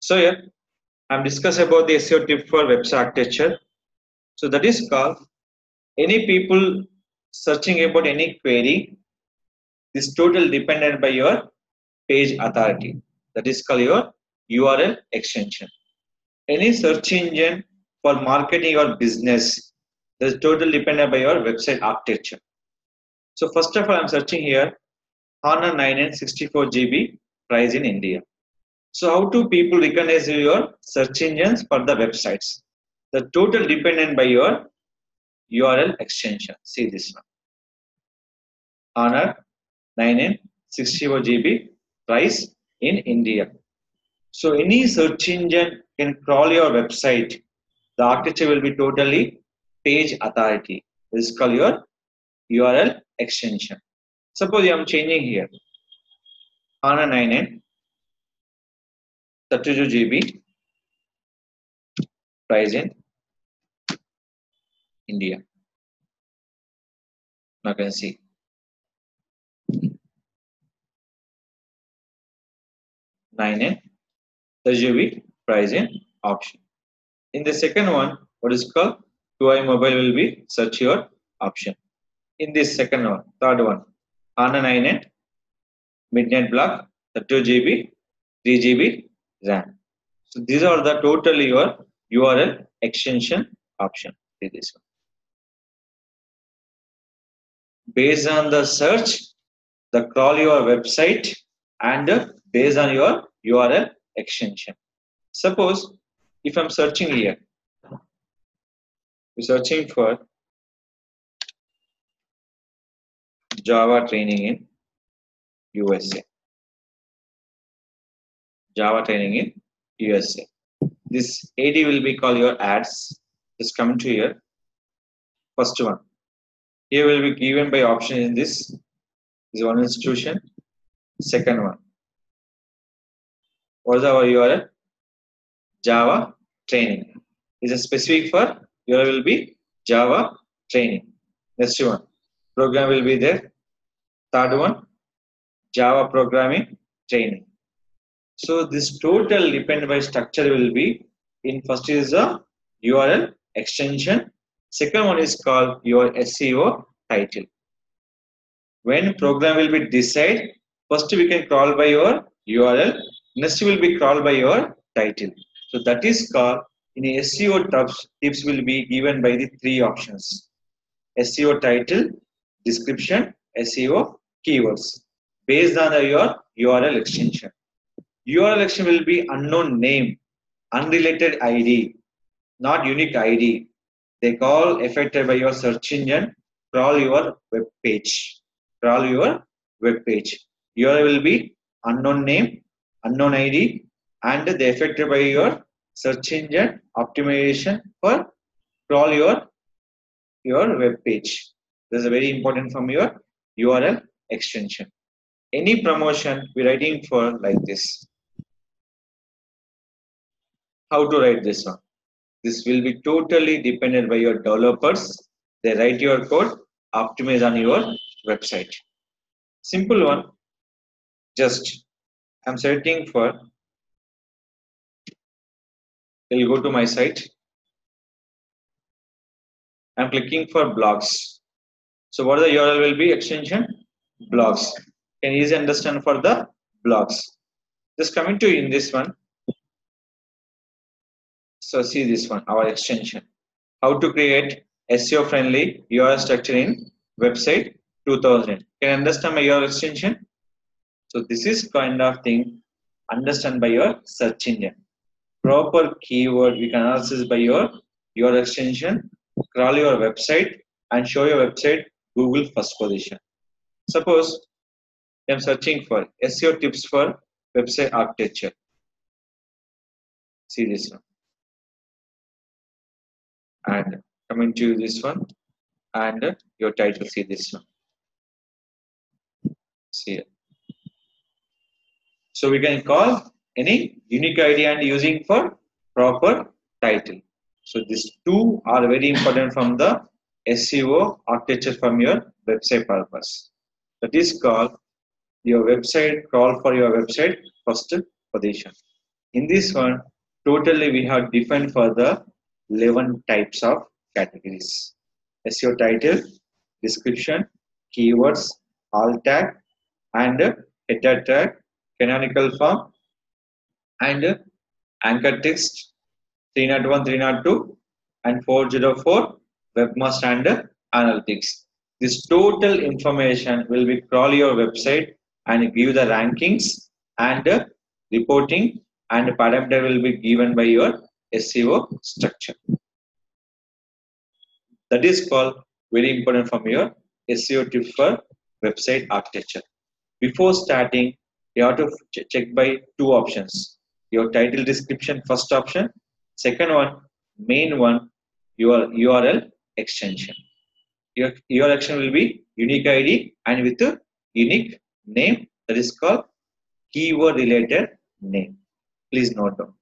So here I'm discussing about the SEO tip for website architecture. So that is called any people searching about any query, this total dependent by your page authority. That is called your URL extension. Any search engine for marketing your business, that is total dependent by your website architecture. So first of all, I'm searching here Honor 9N 64 GB price in India. So how do people recognize your search engines for the websites? The total dependent by your URL extension. See this one. Honor 9N 64 GB price in India. So any search engine can crawl your website. The architecture will be totally page authority. This is called your URL extension. Suppose I am changing here. Honor 9N 32 GB price in India. Now you can see. Nine the GB price in option. In the second one, what is called UI mobile will be search your option. In this second one, third one, HANA 9N midnight block 32 GB, 3 GB RAM. So these are the total your URL extension option. See this one. Based on the search, the crawl your website and based on your URL extension. Suppose if I'm searching here, we're searching for Java training in USA. Java training in USA. This AD will be called your ads. Just come to here. First one. Here will be given by option in this. Is one institution. Second one. What is our URL? Java training. Is a specific for URL will be Java training. Next one. Program will be there. Third one. Java programming training. So this total dependent by structure will be in first is the URL extension. Second one is called your SEO title. When program will be decided, first we can crawl by your URL. Next will be crawled by your title. So that is called in SEO tips will be given by the three options: SEO title, description, SEO keywords based on your URL extension. URL extension will be unknown name, unrelated ID, not unique ID. They call affected by your search engine, crawl your web page. Crawl your web page. URL will be unknown name, unknown ID, and they affected by your search engine optimization for crawl your web page. This is very important from your URL extension. Any promotion we writing for like this. How to write this one? This will be totally dependent by your developers. They write your code, optimize on your website. Simple one. Just I'm searching for. I'll go to my site. I'm clicking for blogs. So what the URL will be extension? Blogs. Can easily understand for the blogs. Just coming to in this one. So see this one, our extension. How to create SEO friendly URL structure in website 2000. Can you understand my URL extension? So this is kind of thing understand by your search engine. Proper keyword we can analysis by your URL extension, crawl your website and show your website Google first position. Suppose I am searching for SEO tips for website architecture. See this one. And coming to this one and your title, see this one. See it. So we can call any unique ID and using for proper title. So these two are very important from the SEO architecture from your website purpose. That is called your website crawl for your website first position. In this one, totally we have defined for the 11 types of categories: SEO title, description, keywords, alt tag, and header tag, canonical form, and anchor text, 301, 302, and 404, webmaster and analytics. This total information will be crawl your website and give the rankings and reporting, and parameter will be given by your SEO structure. That is called very important from your SEO tip for website architecture. Before starting, you have to check by two options: your title description, first option; second one, main one, your URL extension. Your action will be unique ID and with a unique name, that is called keyword related name. Please note down.